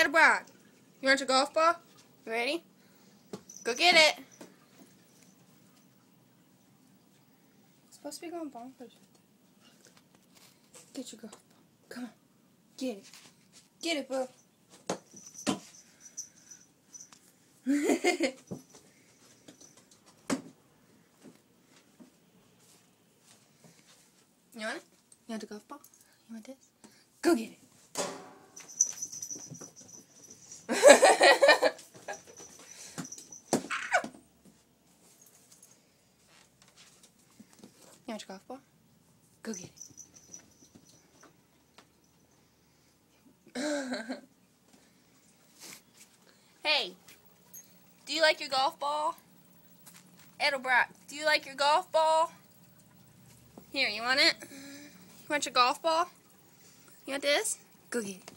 Edelbrock, you want your golf ball? You ready? Go get it. It's supposed to be going bonkers. Get your golf ball. Come on. Get it. Get it, boo. You want it? You want the golf ball? You want this? Go get it. You want your golf ball? Go get it. Hey, do you like your golf ball? Edelbrock, do you like your golf ball? Here, you want it? You want your golf ball? You want this? Go get it.